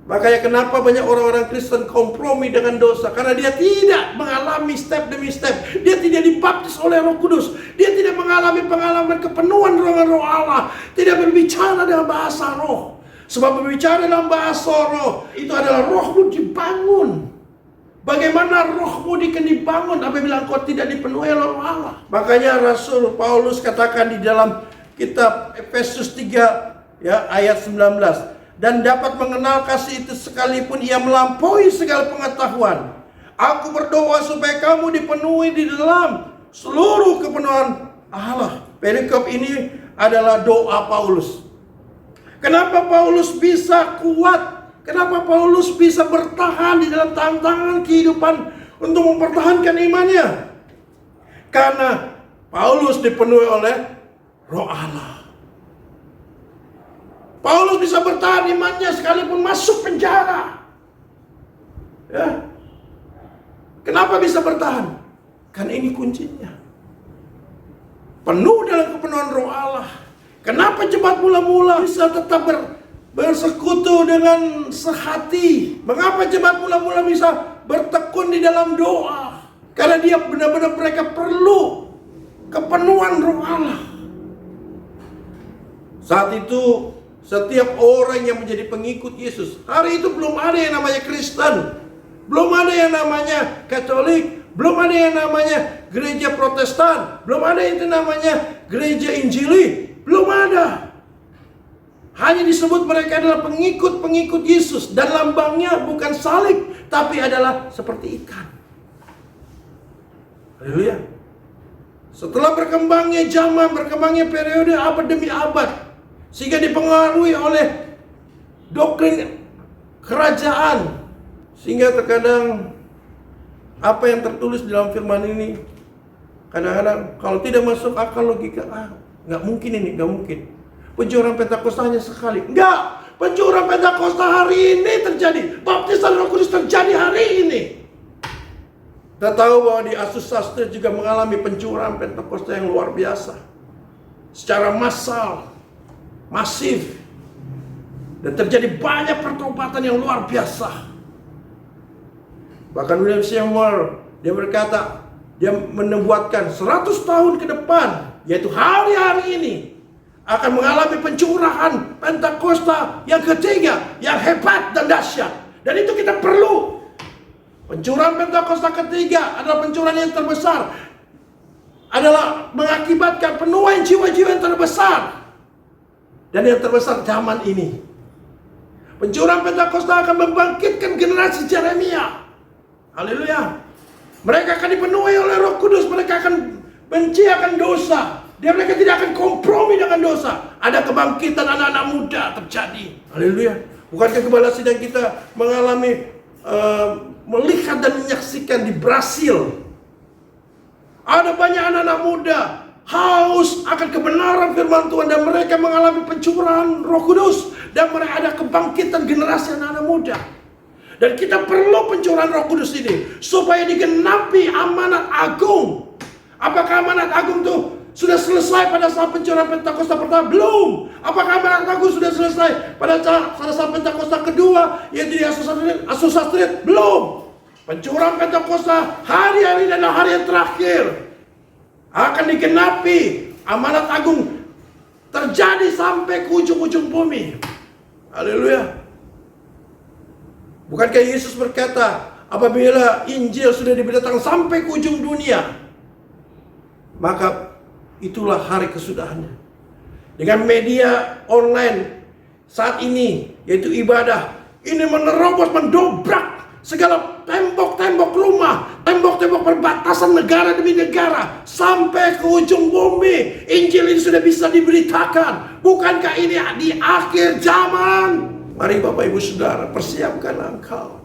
Makanya kenapa banyak orang-orang Kristen kompromi dengan dosa? Karena dia tidak mengalami step demi step. Dia tidak dibaptis oleh Roh Kudus. Dia tidak mengalami pengalaman kepenuhan Roh Allah. Tidak berbicara dalam bahasa roh. Sebab berbicara dalam bahasa roh itu adalah rohmu dibangun. Bagaimana rohmu dibangun apabila engkau tidak dipenuhi oleh Roh Allah? Makanya Rasul Paulus katakan di dalam kitab Efesus 3, ya, ayat 19. Dan dapat mengenal kasih itu sekalipun ia melampaui segala pengetahuan. Aku berdoa supaya kamu dipenuhi di dalam seluruh kepenuhan Allah. Perikop ini adalah doa Paulus. Kenapa Paulus bisa kuat? Kenapa Paulus bisa bertahan di dalam tantangan kehidupan untuk mempertahankan imannya? Karena Paulus dipenuhi oleh Roh Allah. Paulus bisa bertahan imannya sekalipun masuk penjara. Ya. Kenapa bisa bertahan? Karena ini kuncinya. Penuh dalam kepenuhan Roh Allah. Kenapa jemaat mula-mula bisa tetap bersekutu dengan sehati? Mengapa jemaat mula-mula bisa bertekun di dalam doa? Karena dia benar-benar mereka perlu kepenuhan Roh Allah. Saat itu setiap orang yang menjadi pengikut Yesus, hari itu belum ada yang namanya Kristen, belum ada yang namanya Katolik, belum ada yang namanya gereja Protestan, belum ada yang namanya gereja Injili, belum ada. Hanya disebut mereka adalah pengikut-pengikut Yesus, dan lambangnya bukan salib, tapi adalah seperti ikan. Haleluya. Setelah berkembangnya zaman, berkembangnya periode abad demi abad, sehingga dipengaruhi oleh doktrin kerajaan, sehingga terkadang apa yang tertulis dalam firman ini kadang-kadang kalau tidak masuk akal logika, nggak mungkin ini, nggak mungkin. Pencurahan Pentakosta hanya sekali. Enggak, pencurahan Pentakosta hari ini terjadi. Baptisan Roh Kudus terjadi hari ini. Kita tahu bahwa di Asusastra juga mengalami pencurahan Pentakosta yang luar biasa, secara massal, masif, dan terjadi banyak pertobatan yang luar biasa. Bahkan William Seymour, dia berkata, dia menubuatkan 100 tahun ke depan, yaitu hari-hari ini, akan mengalami pencurahan Pentakosta yang ketiga, yang hebat dan dahsyat. Dan itu kita perlu. Pencurahan Pentakosta ketiga adalah pencurahan yang terbesar, adalah mengakibatkan penuaian jiwa-jiwa yang terbesar, dan yang terbesar zaman ini. Pencurahan Pentakosta akan membangkitkan generasi Yeremia. Haleluya. Mereka akan dipenuhi oleh Roh Kudus. Mereka akan benci akan dosa, dan mereka tidak akan kompromi dengan dosa. Ada kebangkitan anak-anak muda terjadi. Haleluya. Bukankah kembali sidang kita mengalami melihat dan menyaksikan di Brasil, ada banyak anak-anak muda haus akan kebenaran firman Tuhan, dan mereka mengalami pencurahan Roh Kudus, dan mereka ada kebangkitan generasi anak-anak muda. Dan kita perlu pencurahan Roh Kudus ini supaya digenapi amanat agung. Apakah amanat agung itu sudah selesai pada saat pencurahan Pentakosta pertama? Belum. Apakah amanat agung sudah selesai pada saat Pentakosta kedua, yaitu di Azusa Street? Belum. Pencurahan Pentakosta hari-hari adalah hari yang terakhir, akan digenapi. Amanat agung terjadi sampai ke ujung-ujung bumi. Haleluya. Bukankah Yesus berkata, apabila Injil sudah diberitakan sampai ke ujung dunia, maka itulah hari kesudahannya. Dengan media online saat ini, yaitu ibadah, ini menerobos, mendobrak segala tembok-tembok rumah, tembok-tembok perbatasan negara demi negara, sampai ke ujung bumi. Injil ini sudah bisa diberitakan. Bukankah ini di akhir zaman? Mari Bapak Ibu Saudara, persiapkanlah engkau,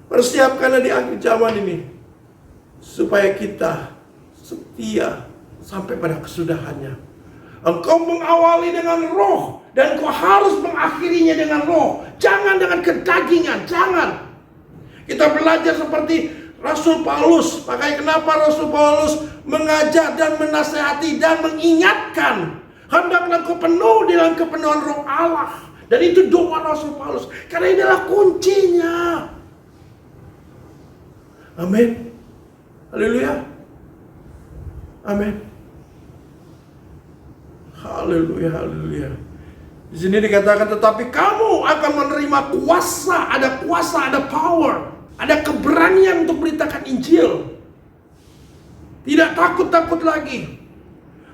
persiapkanlah di akhir zaman ini, supaya kita setia sampai pada kesudahannya. Engkau mengawali dengan roh, dan engkau harus mengakhirinya dengan roh. Jangan dengan kedagingan, jangan. Kita belajar seperti Rasul Paulus. Makanya kenapa Rasul Paulus mengajar dan menasihati dan mengingatkan, hendaklah engkau penuh dengan kepenuhan Roh Allah. Dan itu doa Rasul Paulus, karena ini adalah kuncinya. Amin. Haleluya. Amin. Haleluya, haleluya. Di sini dikatakan, tetapi kamu akan menerima kuasa, ada power, ada keberanian untuk beritakan Injil. Tidak takut-takut lagi.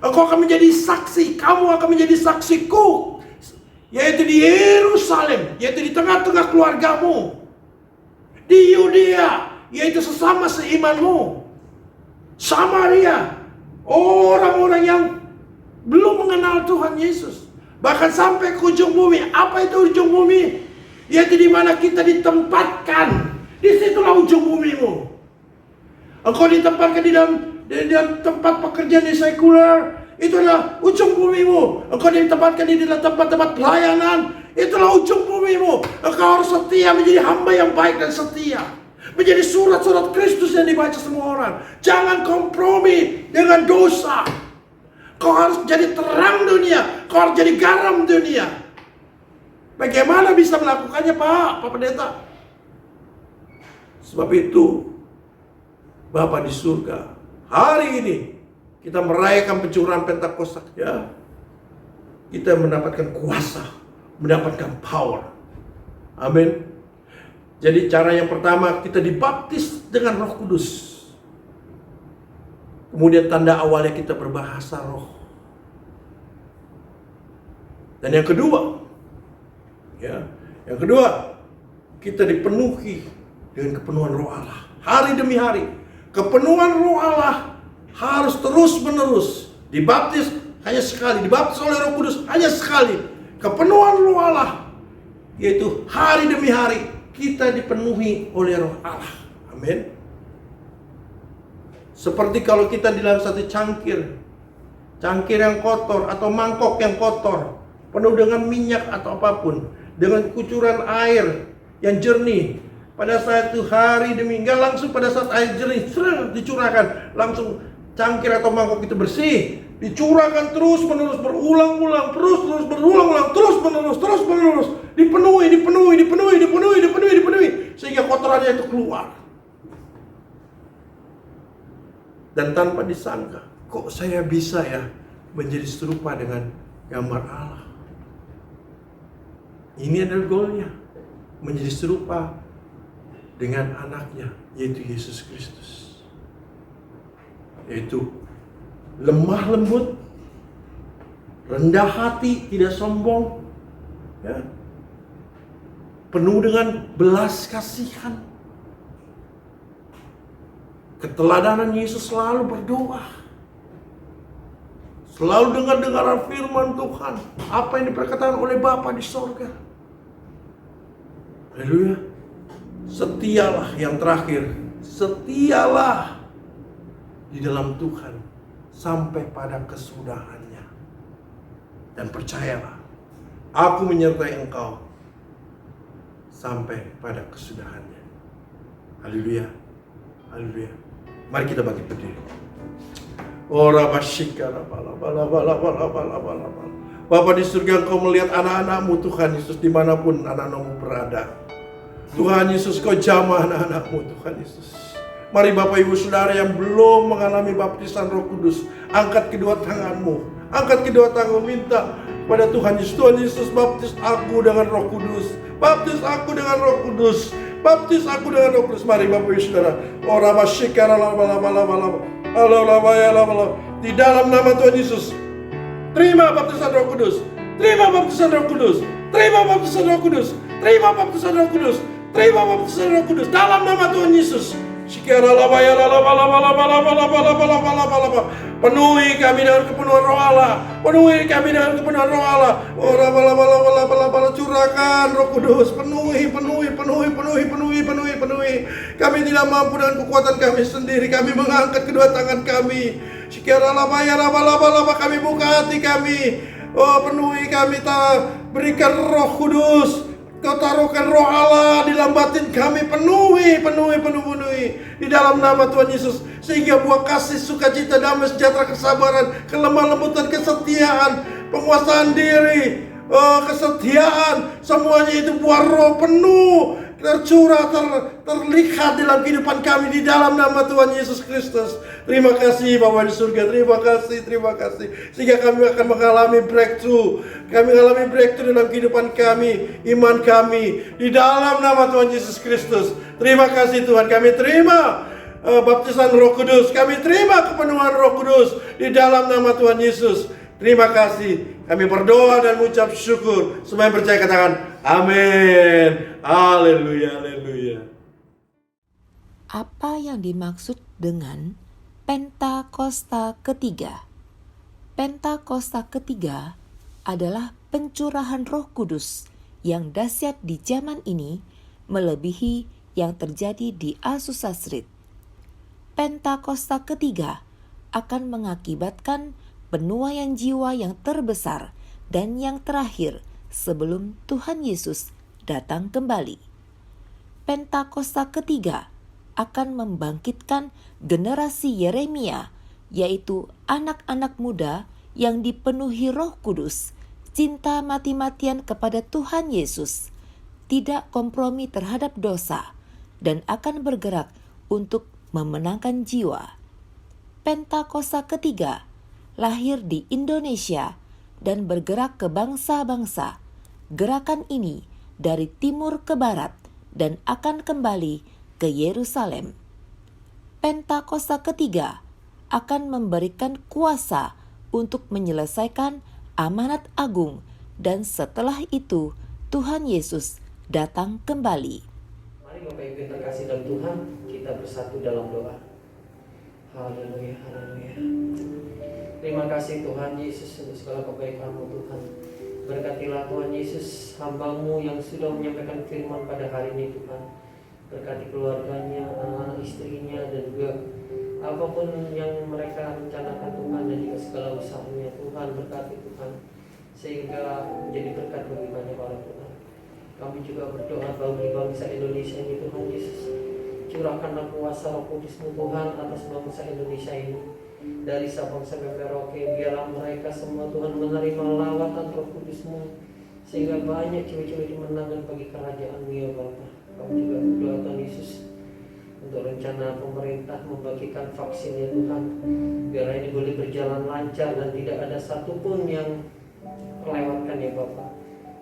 Engkau akan menjadi saksi, kamu akan menjadi saksiku, yaitu di Yerusalem, yaitu di tengah-tengah keluargamu, di Yudea, yaitu sesama seimanmu, Samaria, orang-orang yang belum mengenal Tuhan Yesus, bahkan sampai ke ujung bumi. Apa itu ujung bumi? Yaitu di mana kita ditempatkan. Disitulah ujung bumimu. Engkau ditempatkan di dalam tempat pekerjaan yang sekuler, itulah ujung bumimu. Engkau ditempatkan di dalam tempat-tempat pelayanan, itulah ujung bumimu. Engkau harus setia, menjadi hamba yang baik dan setia, menjadi surat-surat Kristus yang dibaca semua orang. Jangan kompromi dengan dosa. Kau harus jadi terang dunia, kau harus jadi garam dunia. Bagaimana bisa melakukannya, Pak Pendeta? Sebab itu Bapa di surga, hari ini kita merayakan pencurahan Pentakosta, ya. Kita mendapatkan kuasa, mendapatkan power. Amin. Jadi cara yang pertama, kita dibaptis dengan Roh Kudus. Kemudian tanda awalnya kita berbahasa roh. Dan yang kedua, kita dipenuhi dengan kepenuhan Roh Allah. Hari demi hari, kepenuhan Roh Allah harus terus-menerus. Dibaptis hanya sekali, dibaptis oleh Roh Kudus hanya sekali. Kepenuhan Roh Allah, yaitu hari demi hari kita dipenuhi oleh Roh Allah. Amin. Seperti kalau kita di dalam satu cangkir yang kotor atau mangkok yang kotor, penuh dengan minyak atau apapun, dengan kucuran air yang jernih. Pada saat itu hari demi enggak langsung pada saat air jernih dicurahkan, langsung cangkir atau mangkok itu bersih. Dicurahkan terus menerus, berulang-ulang, terus menerus, dipenuhi, sehingga kotorannya itu keluar. Dan tanpa disangka, kok saya bisa ya menjadi serupa dengan gambar Allah. Ini adalah goalnya, menjadi serupa dengan anaknya, yaitu Yesus Kristus. Yaitu lemah lembut, rendah hati, tidak sombong, ya. Penuh dengan belas kasihan. Keteladanan Yesus selalu berdoa, selalu dengar firman Tuhan, apa yang diperkatakan oleh Bapa di sorga. Haleluya. Setialah, yang terakhir, setialah di dalam Tuhan sampai pada kesudahannya. Dan percayalah, aku menyertai engkau sampai pada kesudahannya. Haleluya. Haleluya. Mari kita bangkit berdiri. Bapa di surga, Engkau melihat anak-anak-Mu, Tuhan Yesus, dimanapun anak-anak-Mu berada. Tuhan Yesus, Kau jamah anak-anak-Mu, Tuhan Yesus. Mari Bapak Ibu Saudara yang belum mengalami baptisan Roh Kudus, angkat kedua tanganmu. Angkat kedua tanganmu, minta pada Tuhan Yesus. Tuhan Yesus, baptis aku dengan Roh Kudus. Baptis aku dengan Roh Kudus. Baptis aku dengan Roh Kudus. Mari Bapak Ibu Saudara. Di dalam nama Tuhan Yesus, terima baptisan Roh Kudus. Terima baptisan Roh Kudus. Terima baptisan Roh Kudus. Terima baptisan Roh Kudus. Terima baptisan Roh Kudus dalam nama Tuhan Yesus. Penuhi kami dengan kepenuhan Roh Allah. Penuhi kami dengan kepenuhan Roh Allah. Curahkan Roh Kudus. Penuhi. Kami tidak mampu dengan kekuatan kami sendiri. Kami mengangkat kedua tangan kami. Kami buka hati kami. Oh, penuhi kami, berikan Roh Kudus. Kau taruhkan Roh Allah di dalam batin kami. Penuhi di dalam nama Tuhan Yesus, sehingga buah kasih, sukacita, damai, sejahtera, kesabaran, kelemah lembutan, kesetiaan, penguasaan diri, kesetiaan, semuanya itu buah Roh penuh tercurah, terlihat dalam kehidupan kami di dalam nama Tuhan Yesus Kristus. Terima kasih Bapa di surga, terima kasih, sehingga kami akan mengalami breakthrough. Kami mengalami breakthrough dalam kehidupan kami, iman kami di dalam nama Tuhan Yesus Kristus. Terima kasih Tuhan, kami terima baptisan Roh Kudus, kami terima kepenuhan Roh Kudus di dalam nama Tuhan Yesus. Terima kasih, kami berdoa dan mengucap syukur. Semua yang percaya katakan amin. Haleluya, haleluya. Apa yang dimaksud dengan Pentakosta ketiga? Pentakosta ketiga adalah pencurahan Roh Kudus yang dahsyat di zaman ini, melebihi yang terjadi di Azusa Street. Pentakosta ketiga akan mengakibatkan penuaian jiwa yang terbesar dan yang terakhir sebelum Tuhan Yesus datang kembali. Pentakosta ketiga akan membangkitkan generasi Yeremia, yaitu anak-anak muda yang dipenuhi Roh Kudus, cinta mati-matian kepada Tuhan Yesus, tidak kompromi terhadap dosa, dan akan bergerak untuk memenangkan jiwa. Pentakosta ketiga lahir di Indonesia dan bergerak ke bangsa-bangsa. Gerakan ini dari timur ke barat dan akan kembali ke Yerusalem. Pentakosta ketiga akan memberikan kuasa untuk menyelesaikan amanat agung, dan setelah itu Tuhan Yesus datang kembali. Mari Bapak Ibu yang terkasih dalam Tuhan, kita bersatu dalam doa. Haleluya, haleluya. Terima kasih Tuhan Yesus untuk segala kebaikan-Mu Tuhan. Berkatilah Tuhan Yesus hamba-Mu yang sudah menyampaikan firman pada hari ini Tuhan. Berkati keluarganya, anak istrinya, dan juga apapun yang mereka rencanakan Tuhan, dan juga segala usahanya Tuhan. Berkati Tuhan sehingga menjadi berkat bagi banyak orang Tuhan. Kami juga berdoa bagi bangsa Indonesia ini Tuhan Yesus. Curahkanlah kuasa Roh Kudus-Mu Tuhan atas bangsa Indonesia ini. Dari Sabang sampai Merauke, biarlah mereka semua Tuhan menerima lawatan Roh Kudus-Mu, sehingga banyak cewek-cewek dimenangkan bagi kerajaan-Mu ya Bapa. Kami juga berdoa Tuhan Yesus untuk rencana pemerintah membagikan vaksin ya Tuhan. Biarlah ini boleh berjalan lancar dan tidak ada satupun yang terlewatkan ya Bapa.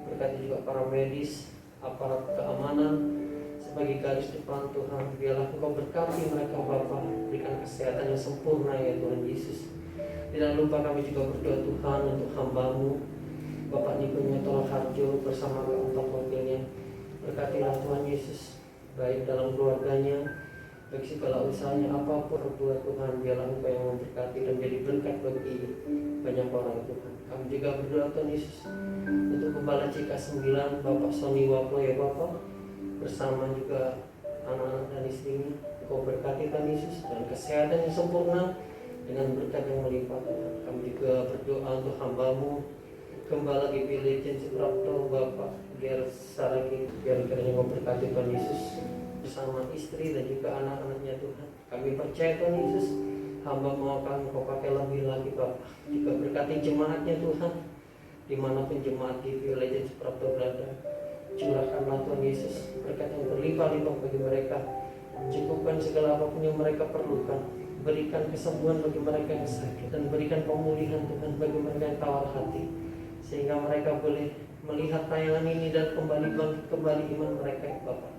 Berkati juga para medis, aparat keamanan sebagai garis depan Tuhan. Biarlah Engkau berkati mereka Bapa, berikan kesehatan yang sempurna ya Tuhan Yesus. Tidak lupa kami juga berdoa Tuhan untuk hamba-Mu Bapak Niko Nyotolo Harjo bersama keempat wakilnya. Berkatilah Tuhan Yesus, baik dalam keluarganya, baik segala usahanya, apapun berbuat Tuhan. Biarlah Engkau yang memberkati dan menjadi berkat bagi banyak orang Tuhan. Kami juga berdoa Tuhan Yesus untuk Gembala CK9 Bapak Sony Waplo ya Bapak, bersama juga anak-anak dan istrinya. Engkau berkati Tuhan Yesus dan kesehatan yang sempurna dengan berkat yang melimpah Tuhan. Kami juga berdoa untuk hamba-Mu Gembala GP Legend Suprapto Bapak Ger Saragi, biar kiranya Engkau berkati Tuhan Yesus bersama istri dan juga anak-anaknya Tuhan. Kami percaya Tuhan Yesus, hamba-Mu akan Engkau pakai lebih lagi Bapak. Juga berkati jemaatnya Tuhan, dimanapun jemaat GP Legend Suprapto berada. Curahkanlah Tuhan Yesus berkat yang berlimpah-limpah bagi mereka. Cukupkan segala apapun yang mereka perlukan. Berikan kesembuhan bagi mereka yang sakit, dan berikan pemulihan Tuhan bagi mereka yang tawar hati, sehingga mereka boleh melihat tayangan ini dan kembali bangkit kembali iman mereka ya Bapak.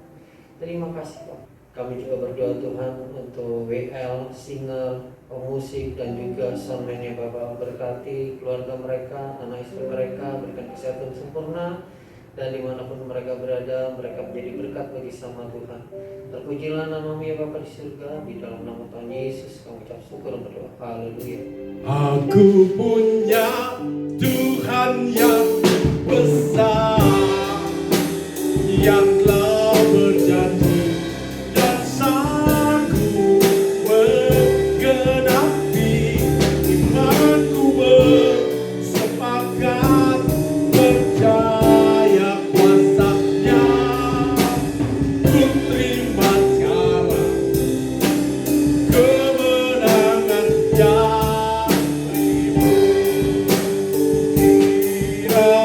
Terima kasih Pak. Kami juga berdoa Tuhan untuk WL, singer, pemusik, dan juga soundman ya Bapak. Berkati keluarga mereka, anak istri mereka, berikan kesehatan sempurna, dan dimanapun mereka berada, mereka menjadi berkat bagi sama Tuhan. Terpujilah nama-Mu ya Bapa di surga. Di dalam nama Tuhan Yesus kami ucap syukur dan berdoa. Haleluya. Aku punya Tuhan yang besar, yang telah berjanji dan sanggup menggenapi imanku bersepakat percaya kuasa-Nya. Ku terima sekarang kemenangan darimu. Kira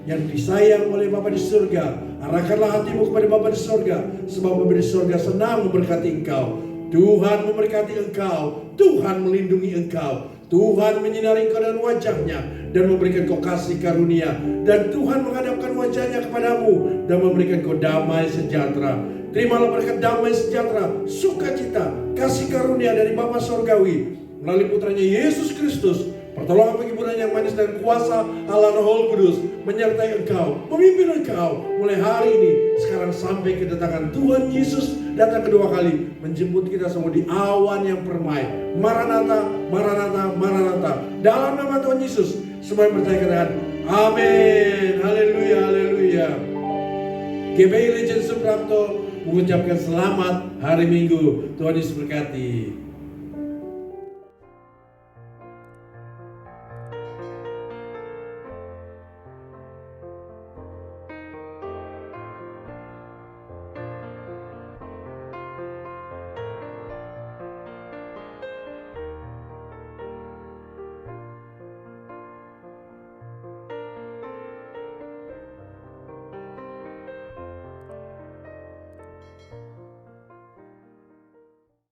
yang disayang oleh Bapa di surga. Arahkanlah hatimu kepada Bapa di surga, sebab Bapa di surga senang memberkati engkau. Tuhan memberkati engkau, Tuhan melindungi engkau, Tuhan menyinari engkau dengan wajahnya dan memberikan kau kasih karunia, dan Tuhan menghadapkan wajahnya kepadamu dan memberikan kau damai sejahtera. Terimalah berkat damai sejahtera, sukacita, kasih karunia dari Bapa Sorgawi melalui putranya Yesus Kristus. Pertolongan penghiburan yang manis dan kuasa Allah Roh Kudus menyertai engkau, memimpin engkau mulai hari ini, sekarang sampai kedatangan Tuhan Yesus datang kedua kali, menjemput kita semua di awan yang permai. Maranatha, Maranatha, Maranatha. Dalam nama Tuhan Yesus, semua yang percaya katakan amin. Haleluya, haleluya. GBI Legend Suprapto mengucapkan selamat hari Minggu. Tuhan Yesus berkati.